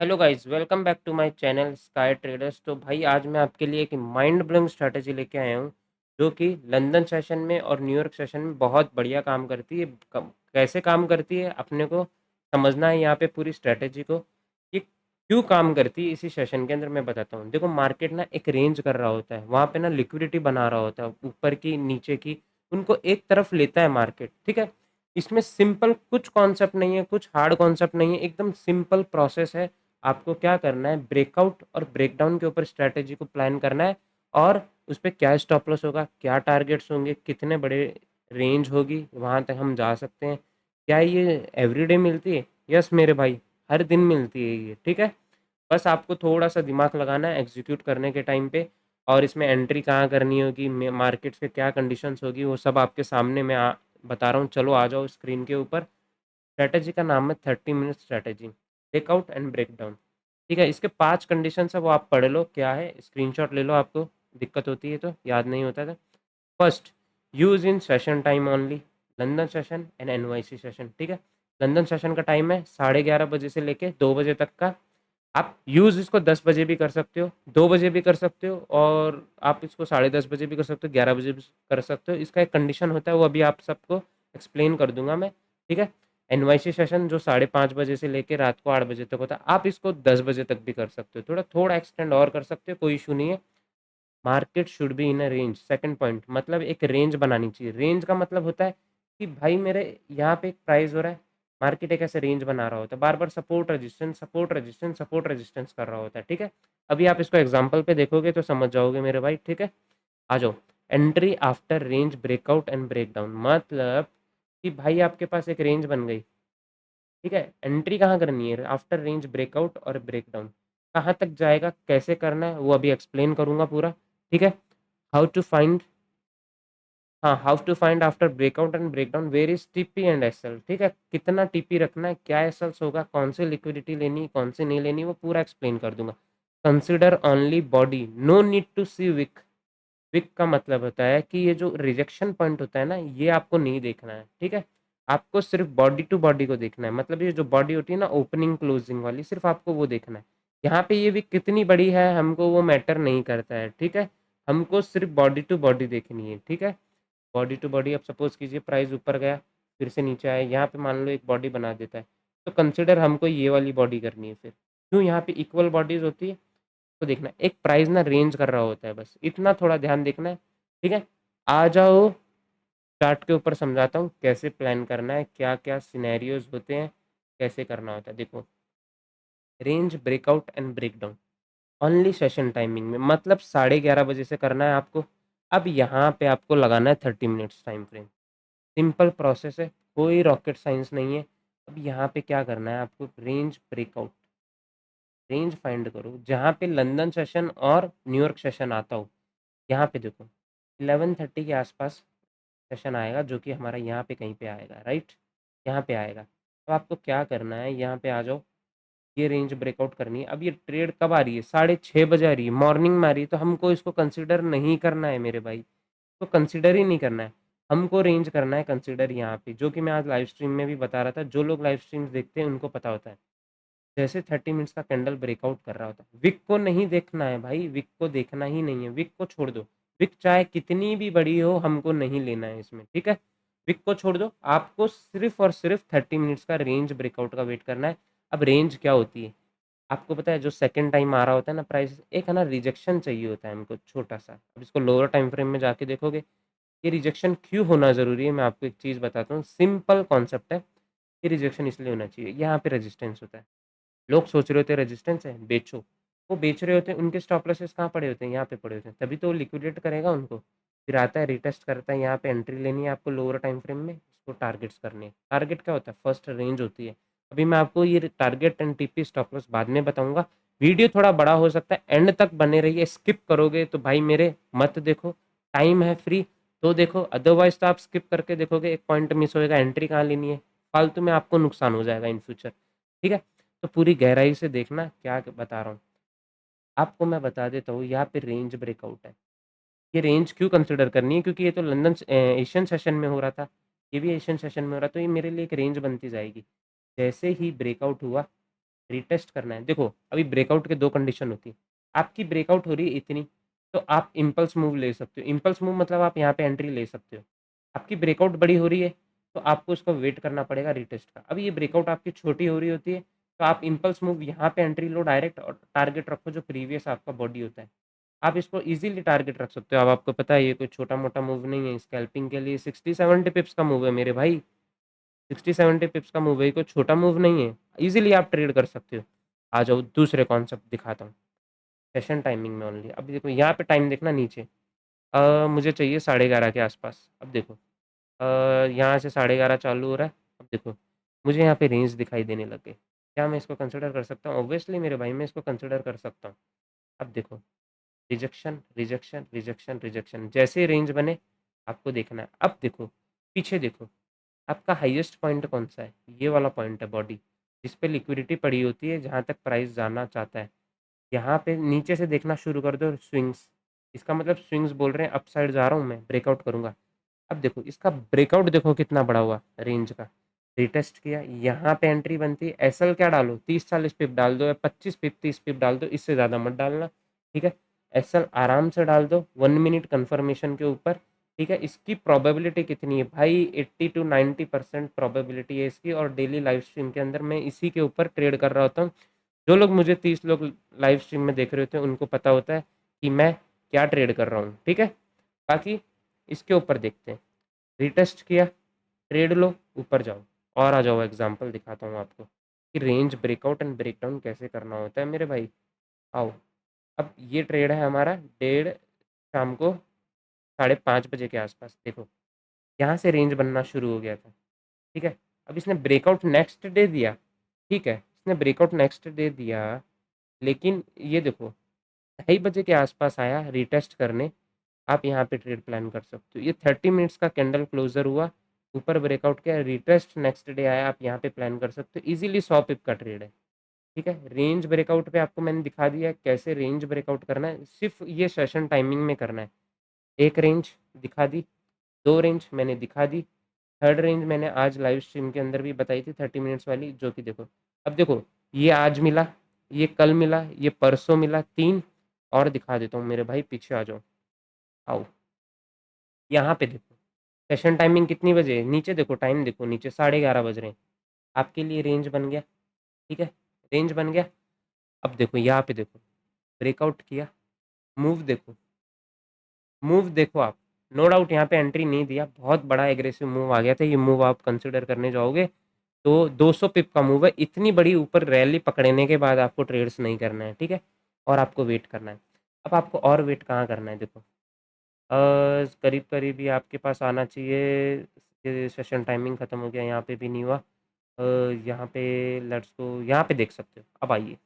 Hello guys, welcome back to my channel Sky Traders. तो भाई आज मैं आपके लिए एक माइंड ब्लोइंग स्ट्रैटेजी लेके आया हूँ जो कि लंदन सेशन में और न्यूयॉर्क सेशन में बहुत बढ़िया काम करती है। कैसे काम करती है अपने को समझना है यहाँ पे पूरी स्ट्रैटेजी को। ये क्यों काम करती है इसी सेशन के अंदर मैं बताता हूँ। देखो, मार्केट ना एक रेंज कर रहा होता है, वहाँ पे ना लिक्विडिटी बना रहा होता है, ऊपर की नीचे की, उनको एक तरफ लेता है मार्केट। ठीक है, इसमें सिंपल कुछ कॉन्सेप्ट नहीं है, कुछ हार्ड कॉन्सेप्ट नहीं है, एकदम सिंपल प्रोसेस है। आपको क्या करना है, ब्रेकआउट और ब्रेकडाउन के ऊपर स्ट्रैटेजी को प्लान करना है और उस पर क्या स्टॉप लॉस होगा, क्या टारगेट्स होंगे, कितने बड़े रेंज होगी, वहां तक हम जा सकते हैं। क्या ये एवरीडे मिलती है? यस मेरे भाई, हर दिन मिलती है ये। ठीक है, बस आपको थोड़ा सा दिमाग लगाना है एग्जीक्यूट करने के टाइम पे। और इसमें एंट्री कहाँ करनी होगी, मार्केट से क्या कंडीशंस होगी, वो सब आपके सामने मैं बता रहा हूँ। चलो आ जाओ स्क्रीन के ऊपर। स्ट्रैटेजी का नाम है 30 minute strategy, breakout and breakdown. ठीक है, इसके 5 कंडीशन है, वो आप पढ़ लो क्या है, स्क्रीनशॉट ले लो, आपको दिक्कत होती है तो, याद नहीं होता था। First, use in session time only, London session and NYC session. ठीक है, लंदन सेशन का टाइम है 11:30 बजे से लेके 2 बजे तक का। आप यूज़ इसको 10 बजे भी कर सकते हो, 2 बजे भी कर सकते हो, और आप इसको 10:30 बजे भी कर सकते हो, 11 बजे भी कर सकते हो। इसका एक कंडीशन होता है, वो अभी आप सबको एक्सप्लेन कर दूंगा मैं। ठीक है, एनवाईसी सेशन जो 5:30 बजे से लेके रात को 8 बजे तक होता है, आप इसको 10 बजे तक भी कर सकते हो, थोड़ा थोड़ा एक्सटेंड और कर सकते हो, कोई इशू नहीं है। Market should be in a range, second point, मतलब एक रेंज बनानी चाहिए। रेंज का मतलब होता है कि भाई मेरे यहाँ पे एक प्राइस हो रहा है, मार्केट एक ऐसे रेंज बना रहा होता है, बार बार support resistance support resistance support resistance कर रहा होता है। ठीक है, अभी आप इसको एग्जांपल पे देखोगे तो समझ जाओगे मेरे भाई। ठीक है, आ जाओ। Entry after range breakout and breakdown, मतलब कि भाई आपके पास एक रेंज बन गई। ठीक है, एंट्री कहाँ करनी है, आफ्टर रेंज ब्रेकआउट और ब्रेकडाउन। कहाँ तक जाएगा, कैसे करना है, वो अभी एक्सप्लेन करूंगा पूरा। ठीक है, हाउ टू फाइंड, हाँ, how to find after breakout and breakdown where is TP and SL. ठीक है, कितना टीपी रखना है, क्या एसएल्स होगा, कौन सी लिक्विडिटी लेनी, कौन सी नहीं लेनी, वो पूरा एक्सप्लेन कर दूंगा। Consider only body, no need to see wick. Wick का मतलब होता है कि ये जो रिजेक्शन पॉइंट होता है ना, ये आपको नहीं देखना है। ठीक है, आपको सिर्फ बॉडी टू बॉडी को देखना है, मतलब ये जो बॉडी होती है ना ओपनिंग क्लोजिंग वाली, सिर्फ आपको वो देखना है। यहाँ पे ये विक कितनी बड़ी है हमको वो मैटर नहीं करता है। ठीक है, हमको सिर्फ बॉडी टू बॉडी देखनी है। ठीक है, बॉडी टू बॉडी, अब सपोज कीजिए प्राइस ऊपर गया, फिर से नीचे आया, यहाँ पे मान लो एक बॉडी बना देता है, तो कंसिडर हमको ये वाली बॉडी करनी है। फिर क्यों, यहाँ पे इक्वल बॉडीज होती है, तो देखना एक प्राइस ना रेंज कर रहा होता है, बस इतना थोड़ा ध्यान देखना है। ठीक है, आ जाओ चार्ट के ऊपर, समझाता हूँ कैसे प्लान करना है, क्या क्या सिनेरियोज होते हैं, कैसे करना होता है। देखो, range breakout and breakdown only session timing में, मतलब 11:30 बजे से करना है आपको। अब यहाँ पे आपको लगाना है 30 minutes time frame. Simple process है, कोई रॉकेट साइंस नहीं है। अब यहाँ पे क्या करना है आपको, रेंज ब्रेकआउट, रेंज फाइंड करो जहाँ पे लंदन सेशन और न्यूयॉर्क सेशन आता हो। यहाँ पे देखो 11:30 के आसपास सेशन आएगा, जो कि हमारा यहाँ पे कहीं पे आएगा, राइट, यहाँ पे आएगा। तो आपको क्या करना है, यहाँ पे आ जाओ, ये रेंज ब्रेकआउट करनी है। अब ये ट्रेड कब आ रही है, 6:30 बजे आ रही है, मॉर्निंग में आ रही है, तो हमको इसको कंसिडर नहीं करना है मेरे भाई, तो कंसिडर ही नहीं करना है। हमको रेंज करना है कंसिडर यहाँ पे, जो कि मैं आज लाइव स्ट्रीम में भी बता रहा था, जो लोग लाइव स्ट्रीम्स देखते हैं उनको पता होता है। जैसे 30 मिनट्स का कैंडल ब्रेकआउट कर रहा होता है, विक को नहीं देखना है भाई, विक को देखना ही नहीं है, विक को छोड़ दो। विक चाहे कितनी भी बड़ी हो, हमको नहीं लेना है इसमें। ठीक है, विक को छोड़ दो, आपको सिर्फ और सिर्फ 30 मिनट्स का रेंज ब्रेकआउट का वेट करना है। अब रेंज क्या होती है, आपको पता है, जो सेकंड टाइम आ रहा होता है ना प्राइस, एक है ना रिजेक्शन चाहिए होता है हमको छोटा सा। अब इसको लोअर टाइम फ्रेम में जाके देखोगे, ये रिजेक्शन क्यों होना ज़रूरी है, मैं आपको एक चीज़ बताता हूँ, सिंपल कॉन्सेप्ट है। ये रिजेक्शन इसलिए होना चाहिए, यहाँ पे रेजिस्टेंस होता है, लोग सोच रहे होते हैं रेजिस्टेंस है बेचो, वो बेच रहे होते हैं, उनके स्टॉप लॉसेस कहाँ पड़े होते हैं, यहाँ पे पड़े होते हैं, तभी तो वो लिक्विडेट करेगा उनको। फिर आता है रिटेस्ट करता है, यहाँ पे एंट्री लेनी है आपको लोअर टाइम फ्रेम में, इसको टारगेट्स करने हैं। टारगेट क्या होता है, फर्स्ट रेंज होती है। अभी मैं आपको ये target and TP stop loss बाद में बताऊंगा। वीडियो थोड़ा बड़ा हो सकता है, एंड तक बने रहिए, स्किप करोगे तो भाई मेरे मत देखो, टाइम है फ्री तो देखो, अदरवाइज तो आप स्किप करके देखोगे, एक पॉइंट मिस होएगा, एंट्री कहाँ लेनी है, फालतू में आपको नुकसान हो जाएगा इन फ्यूचर। ठीक है, तो पूरी गहराई से देखना क्या बता रहा हूँ। आपको मैं बता देता हूँ, यहाँ पे रेंज ब्रेकआउट है। ये रेंज क्यों कंसिडर करनी है, क्योंकि ये तो लंदन एशियन सेशन में हो रहा था, ये भी एशियन सेशन में हो रहा था, तो ये मेरे लिए एक रेंज बनती जाएगी। जैसे ही ब्रेकआउट हुआ, रीटेस्ट करना है। देखो अभी ब्रेकआउट के 2 कंडीशन होती है। आपकी ब्रेकआउट हो रही है इतनी, तो आप इम्पल्स मूव ले सकते हो। इम्पल्स मूव मतलब आप यहाँ पे एंट्री ले सकते हो। आपकी ब्रेकआउट बड़ी हो रही है, तो आपको उसको वेट करना पड़ेगा रीटेस्ट का। अब ये ब्रेकआउट आपकी छोटी हो रही होती है, तो आप इम्पल्स मूव यहाँ पे एंट्री लो डायरेक्ट और टारगेट रखो जो प्रीवियस आपका बॉडी होता है। आप इसको ईज़िली टारगेट रख सकते हो। अब आपको पता है ये कोई छोटा-मोटा मूव नहीं है। स्कैल्पिंग के लिए 60-70 पिप्स का मूव है मेरे भाई। 60-70 पिप्स का मूव है, ये कोई छोटा मूव नहीं है। ईज़िली आप ट्रेड कर सकते हो। आ जाओ दूसरे कॉन्सेप्ट दिखाता हूँ। सेशन टाइमिंग में ओनली। अब देखो यहाँ पे टाइम देखना नीचे। मुझे चाहिए 11:30 के आसपास। अब देखो यहाँ से 11:30 चालू हो रहा है। अब देखो मुझे यहाँ पे रेंज दिखाई देने लग गई। क्या मैं इसको कंसिडर कर सकता हूँ? ऑब्वियसली मेरे भाई मैं इसको कंसिडर कर सकता हूँ। अब देखो रिजेक्शन, रिजेक्शन, रिजेक्शन, रिजेक्शन। जैसे ही रेंज बने आपको देखना है। अब देखो पीछे देखो, आपका हाईएस्ट पॉइंट कौन-सा है? ये वाला पॉइंट है बॉडी, जिस पे लिक्विडिटी पड़ी होती है, जहाँ तक प्राइस जाना चाहता है। यहाँ पे नीचे से देखना शुरू कर दो स्विंग्स। इसका मतलब स्विंग्स बोल रहे हैं अप साइड जा रहा हूँ मैं, ब्रेकआउट करूँगा। अब देखो इसका ब्रेकआउट देखो कितना बड़ा हुआ रेंज का। रिटेस्ट किया, यहाँ पे एंट्री बनती है। एसएल क्या डालो? 30-40 पिप डाल दो या 25 पिप 30 पिप डाल दो, इससे ज़्यादा मत डालना। ठीक है? एसएल आराम से डाल दो 1 मिनट कन्फर्मेशन के ऊपर। ठीक है? इसकी प्रोबेबिलिटी कितनी है भाई? 80 टू 90% प्रोबेबिलिटी है इसकी, और डेली लाइव स्ट्रीम के अंदर मैं इसी के ऊपर ट्रेड कर रहा होता हूँ। जो लोग मुझे 30 लोग लाइव स्ट्रीम में देख रहे होते हैं उनको पता होता है कि मैं क्या ट्रेड कर रहा हूँ। ठीक है? बाकी इसके ऊपर देखते हैं। रिटेस्ट किया, ट्रेड लो, ऊपर जाओ। और आ जाओ एग्जांपल दिखाता हूँ आपको कि रेंज ब्रेकआउट एंड ब्रेकडाउन कैसे करना होता है मेरे भाई। आओ। अब ये ट्रेड है हमारा डेढ़ शाम को 5:30 बजे के आसपास। देखो यहाँ से रेंज बनना शुरू हो गया था। ठीक है? अब इसने ब्रेकआउट नेक्स्ट डे दिया। ठीक है? इसने ब्रेकआउट नेक्स्ट डे दिया, लेकिन ये देखो 2:30 के आसपास आया रिटेस्ट करने। आप यहाँ पे ट्रेड प्लान कर सकते हो। ये 30 मिनट्स का कैंडल क्लोजर हुआ, ऊपर ब्रेकआउट किया, रिटेस्ट नेक्स्ट डे आया, आप यहाँ पे प्लान कर सकते हो। इजीली 100 पिप का ट्रेड है। ठीक है? रेंज ब्रेकआउट पे आपको मैंने दिखा दिया है कैसे रेंज ब्रेकआउट करना है। सिर्फ ये सेशन टाइमिंग में करना है। एक रेंज दिखा दी, 2 रेंज मैंने दिखा दी, थर्ड रेंज मैंने आज लाइव स्ट्रीम के अंदर भी बताई थी 30 मिनट्स वाली, जो कि देखो अब देखो ये आज मिला, ये कल मिला, ये परसों मिला। 3 और दिखा देता हूँ मेरे भाई, पीछे आ जाओ। आओ यहाँ पे देखो सेशन टाइमिंग कितनी बजे है? नीचे देखो टाइम देखो, नीचे 11:30 बज रहे हैं। आपके लिए रेंज बन गया। ठीक है? रेंज बन गया। अब देखो यहाँ पे देखो ब्रेकआउट किया, मूव देखो, मूव देखो आप। नो डाउट यहाँ पे एंट्री नहीं दिया, बहुत बड़ा एग्रेसिव मूव आ गया था। ये मूव आप कंसिडर करने जाओगे तो 200 पिप का मूव है। इतनी बड़ी ऊपर रैली पकड़ने के बाद आपको ट्रेड्स नहीं करना है। ठीक है? और आपको वेट करना है। अब आपको और वेट कहाँ करना है देखो, करीब करीब ही आपके पास आना चाहिए। ये सेशन टाइमिंग ख़त्म हो गया, यहाँ पे भी नहीं हुआ। अ, यहाँ पे लेट्स गो, यहाँ पे देख सकते हो। अब आइए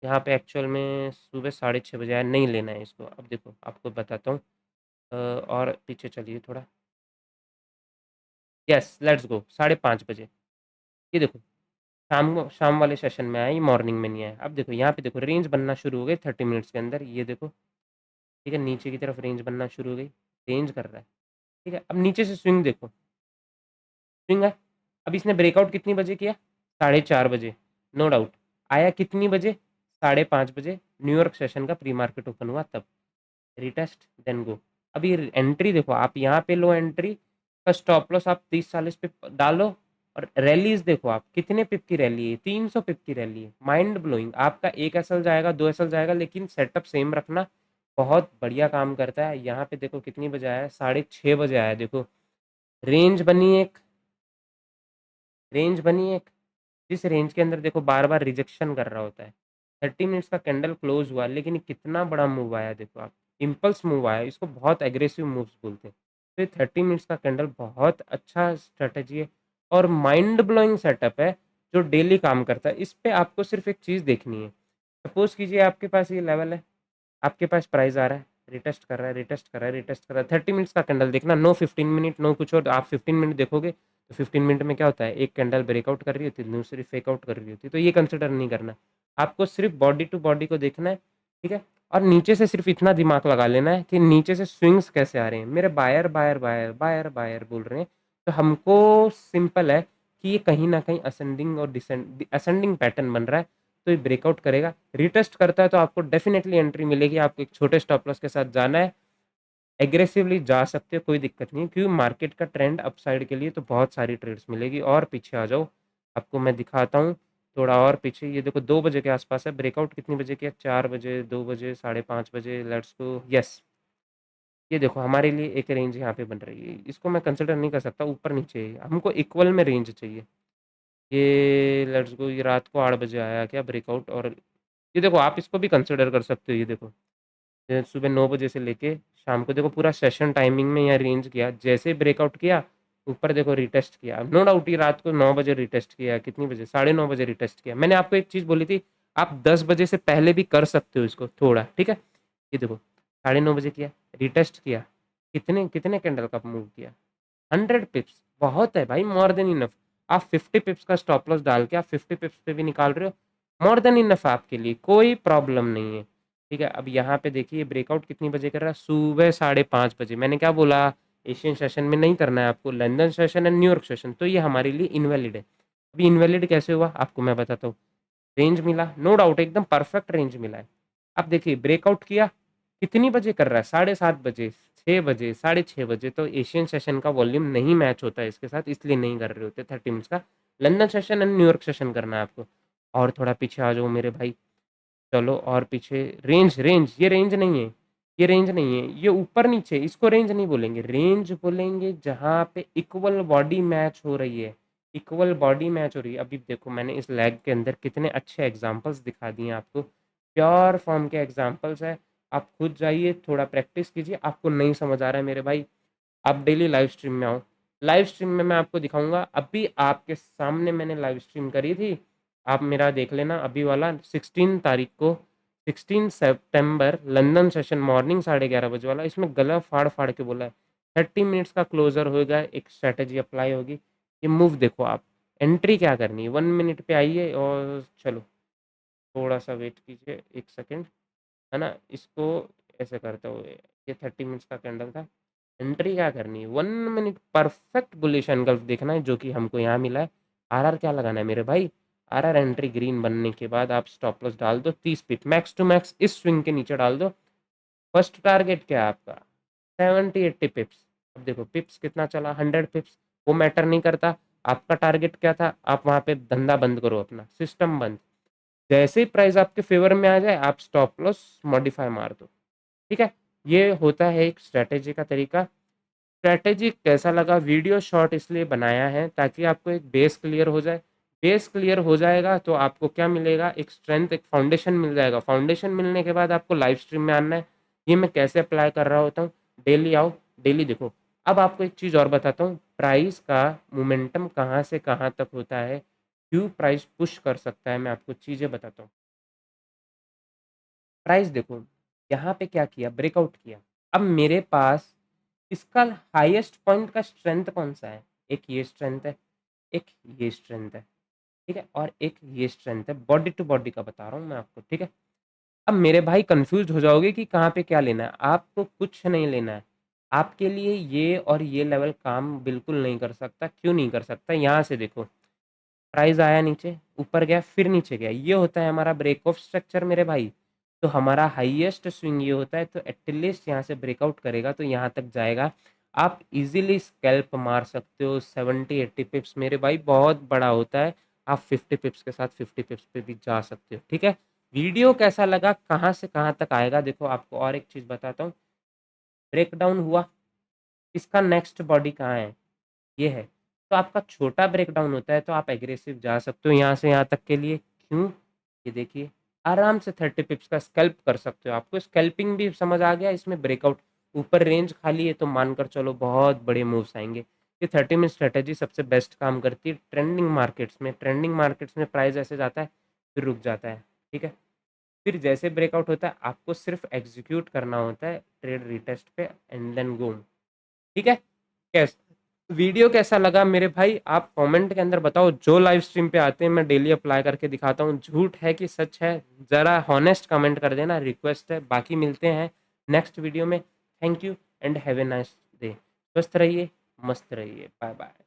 यहाँ पे एक्चुअल में सुबह 6:30 बजे आया, नहीं लेना है इसको। अब देखो आपको बताता हूँ। और पीछे चलिए थोड़ा। यस लेट्स गो 5:30 बजे। ये देखो शाम वाले सेशन में आया, ये मॉर्निंग में नहीं आया। अब देखो यहाँ पे देखो रेंज बनना शुरू हो गई 30 मिनट्स के अंदर। ये देखो ठीक है, नीचे की तरफ रेंज बनना शुरू हो गई, रेंज कर रहा है। ठीक है? अब नीचे से स्विंग देखो, स्विंग है। अब इसने ब्रेकआउट कितनी बजे किया? 4:30 बजे। नो डाउट आया कितनी बजे? 5:30 बजे न्यूयॉर्क सेशन का प्री मार्केट ओपन हुआ तब। Retest then go. अब ये एंट्री देखो, आप यहाँ पे लो एंट्री का स्टॉप लॉस आप 30-40 पिप डालो। और रैलीज देखो आप, कितने पिप की रैली है? 300 पिप की रैली है। Mind blowing. आपका 1 एसएल जाएगा, 2 एसएल जाएगा, लेकिन सेटअप सेम रखना। बहुत बढ़िया काम करता है। यहाँ पे देखो कितनी बजे आया है? 6:30 बजे आया है। देखो रेंज बनी एक, रेंज बनी एक, जिस रेंज के अंदर देखो बार बार रिजेक्शन कर रहा होता है। 30 मिनट्स का कैंडल क्लोज हुआ, लेकिन कितना बड़ा मूव आया देखो आप। इम्पल्स मूव आया, इसको बहुत एग्रेसिव मूव्स बोलते हैं। तो ये 30 मिनट्स का कैंडल बहुत अच्छा स्ट्रेटजी है और माइंड ब्लोइंग सेटअप है, जो डेली काम करता है। इस पे आपको सिर्फ एक चीज़ देखनी है। सपोज कीजिए आपके पास ये लेवल है, आपके पास प्राइस आ रहा है, रिटेस्ट कर रहा है, रिटेस्ट कर रहा है, रिटेस्ट कर रहा है। 30 मिनट्स का कैंडल देखना, नो 15 मिनट, नो कुछ और। आप 15 मिनट देखोगे तो 15 मिनट में क्या होता है, एक कैंडल ब्रेकआउट कर रही होती है, दूसरी फेक आउट कर रही होती है। तो ये कंसिडर नहीं करना, आपको सिर्फ बॉडी टू बॉडी को देखना है। ठीक है? और नीचे से सिर्फ इतना दिमाग लगा लेना है कि नीचे से स्विंग्स कैसे आ रहे हैं। मेरे buyer buyer buyer buyer buyer बोल रहे हैं, तो हमको सिंपल है कि ये कहीं ना कहीं असेंडिंग और असेंडिंग पैटर्न बन रहा है, तो ये ब्रेकआउट करेगा। रिटेस्ट करता है तो आपको डेफिनेटली एंट्री मिलेगी। आपको एक छोटे स्टॉप लॉस के साथ जाना है, एग्रेसिवली जा सकते हो, कोई दिक्कत नहीं है, क्योंकि मार्केट का ट्रेंड अपसाइड के लिए तो बहुत सारी ट्रेड्स मिलेगी। और पीछे आ जाओ, आपको मैं दिखाता हूँ थोड़ा और पीछे। ये देखो 2 बजे के आसपास है, ब्रेकआउट कितनी बजे किया? 4 बजे, 2 बजे, 5:30 बजे। Let's go, yes. ये देखो हमारे लिए एक रेंज यहाँ पे बन रही है, इसको मैं कंसिडर नहीं कर सकता ऊपर नीचे, हमको इक्वल में रेंज चाहिए। ये लेट्स गो, ये रात को 8 बजे आया क्या ब्रेकआउट? और ये देखो आप इसको भी कंसिडर कर सकते हो। ये देखो सुबह 9 बजे से लेके शाम को देखो पूरा सेशन टाइमिंग में यहाँ रेंज किया, जैसे ब्रेकआउट किया ऊपर देखो रिटेस्ट किया। नो डाउट ये रात को 9 बजे रिटेस्ट किया, कितनी बजे? 9:30 बजे रिटेस्ट किया। मैंने आपको एक चीज़ बोली थी, आप 10 बजे से पहले भी कर सकते हो इसको थोड़ा, ठीक है। ये देखो 9:30 बजे किया, रिटेस्ट किया, कितने कितने कैंडल का मूव किया? 100 पिप्स बहुत है भाई, मोर देन इनफ। आप 50 पिप्स का स्टॉप लॉस डाल के आप 50 पिप्स पे भी निकाल रहे हो, मोर देन इनफ आपके लिए, कोई प्रॉब्लम नहीं है, ठीक है। अब यहाँ पे देखिए ब्रेकआउट कितनी बजे कर रहा है? सुबह 5:30 बजे। मैंने क्या बोला? एशियन सेशन में नहीं करना है आपको, London session and New York session, तो ये हमारे लिए इनवैलिड है। अभी इनवैलिड कैसे हुआ आपको मैं बताता हूँ। रेंज मिला, नो डाउट एकदम परफेक्ट रेंज मिला है। अब देखिए ब्रेकआउट किया, कितनी बजे कर रहा है? 7:30 बजे, 6 बजे, 6:30 बजे। तो एशियन सेशन का वॉल्यूम नहीं मैच होता है इसके साथ, इसलिए नहीं कर रहे होते 30 मिनट्स का। London session and New York session करना है आपको। और थोड़ा पीछे आ जाओ मेरे भाई, चलो और पीछे। रेंज रेंज ये रेंज नहीं है, ये रेंज नहीं है, ये ऊपर नीचे, इसको रेंज नहीं बोलेंगे, रेंज बोलेंगे जहाँ पे इक्वल बॉडी मैच हो रही है, इक्वल बॉडी मैच हो रही है। अभी देखो मैंने इस लैग के अंदर कितने अच्छे एग्जांपल्स दिखा दिए आपको, प्योर फॉर्म के एग्जांपल्स है। आप खुद जाइए थोड़ा प्रैक्टिस कीजिए, आपको नहीं समझ आ रहा है मेरे भाई, आप डेली लाइव स्ट्रीम में आओ। लाइव स्ट्रीम में मैं आपको दिखाऊंगा, अभी आपके सामने मैंने लाइव स्ट्रीम करी थी, आप मेरा देख लेना अभी वाला। 16 तारीख को, 16 सितंबर, लंदन सेशन मॉर्निंग 11:30 बजे वाला, इसमें गला फाड़ फाड़ के बोला है 30 मिनट्स का क्लोजर होगा, एक स्ट्रैटेजी अप्लाई होगी। ये मूव देखो आप, एंट्री क्या करनी है, 1 मिनट पे आइए और चलो थोड़ा सा वेट कीजिए 1 सेकेंड, है ना। इसको ऐसे करते हुए, ये 30 मिनट्स का कैंडल था, एंट्री क्या करनी है? 1 मिनट परफेक्ट बुलिश एंगल देखना है, जो कि हमको यहाँ मिला है। आरआर क्या लगाना है मेरे भाई? आरआर एंट्री ग्रीन बनने के बाद आप स्टॉप लॉस डाल दो 30 पिप, मैक्स टू मैक्स इस स्विंग के नीचे डाल दो। फर्स्ट टारगेट क्या है आपका? 70-80 पिप्स। अब देखो पिप्स कितना चला, 100 पिप्स, वो मैटर नहीं करता। आपका टारगेट क्या था? आप वहाँ पे धंधा बंद करो, अपना सिस्टम बंद। जैसे ही प्राइस आपके फेवर में आ जाए आप स्टॉप लॉस मॉडिफाई मार दो, ठीक है। ये होता है एक स्ट्रैटेजी का तरीका। स्ट्रैटेजी कैसा लगा? वीडियो शॉर्ट इसलिए बनाया है ताकि आपको एक बेस क्लियर हो जाए। बेस क्लियर हो जाएगा तो आपको क्या मिलेगा? एक स्ट्रेंथ, एक फाउंडेशन मिल जाएगा। फाउंडेशन मिलने के बाद आपको लाइव स्ट्रीम में आना है। ये मैं कैसे अप्लाई कर रहा होता हूँ, डेली आओ, डेली देखो। अब आपको एक चीज़ और बताता हूँ, प्राइस का मोमेंटम कहाँ से कहाँ तक होता है, क्यों प्राइस पुश कर सकता है, मैं आपको चीज़ें बताता हूँ। प्राइस देखो, यहाँ पे क्या किया? ब्रेकआउट किया। अब मेरे पास इसका हाईएस्ट पॉइंट का स्ट्रेंथ कौन सा है? एक ये स्ट्रेंथ है, एक ये स्ट्रेंथ है, ठीक है, और एक ये स्ट्रेंथ है। बॉडी टू बॉडी का बता रहा हूँ मैं आपको, ठीक है। अब मेरे भाई कंफ्यूज हो जाओगे कि कहाँ पे क्या लेना है। आपको कुछ नहीं लेना है, आपके लिए ये और ये लेवल काम बिल्कुल नहीं कर सकता। क्यों नहीं कर सकता? यहाँ से देखो, प्राइस आया नीचे, ऊपर गया, फिर नीचे गया, ये होता है हमारा ब्रेक ऑफ स्ट्रक्चर मेरे भाई। तो हमारा हाईएस्ट स्विंग ये होता है, तो एटलीस्ट यहाँ से ब्रेकआउट करेगा तो यहाँ तक जाएगा। आप इजीली स्कैल्प मार सकते हो 70-80 पिप्स मेरे भाई, बहुत बड़ा होता है। आप 50 पिप्स के साथ 50 पिप्स पे भी जा सकते हो, ठीक है। वीडियो कैसा लगा, कहाँ से कहाँ तक आएगा, देखो आपको और एक चीज़ बताता हूँ। ब्रेकडाउन हुआ, इसका नेक्स्ट बॉडी कहाँ है? ये है। तो आपका छोटा ब्रेकडाउन होता है तो आप एग्रेसिव जा सकते हो यहाँ से यहाँ तक के लिए। क्यों? ये देखिए, आराम से 30 पिप्स का स्कैल्प कर सकते हो। आपको स्कैल्पिंग भी समझ आ गया, इसमें ब्रेकआउट ऊपर रेंज खाली है तो मानकर चलो बहुत बड़े मूव्स आएंगे। ये 30 मिनट स्ट्रेटेजी सबसे बेस्ट काम करती है ट्रेंडिंग मार्केट्स में। ट्रेंडिंग मार्केट्स में प्राइस ऐसे जाता है फिर रुक जाता है, ठीक है। फिर जैसे ब्रेकआउट होता है आपको सिर्फ एग्जीक्यूट करना होता है ट्रेड रिटेस्ट पे एंड देन गो, ठीक है। कैसा वीडियो कैसा लगा मेरे भाई, आप कमेंट के अंदर बताओ। जो लाइव स्ट्रीम पे आते हैं मैं डेली अप्लाई करके दिखाता हूँ, झूठ है कि सच है, ज़रा हॉनेस्ट कमेंट कर देना, रिक्वेस्ट है। बाकी मिलते हैं नेक्स्ट वीडियो में। Thank you and have a nice day. स्वस्थ रहिए, मस्त रहिए, बाय बाय।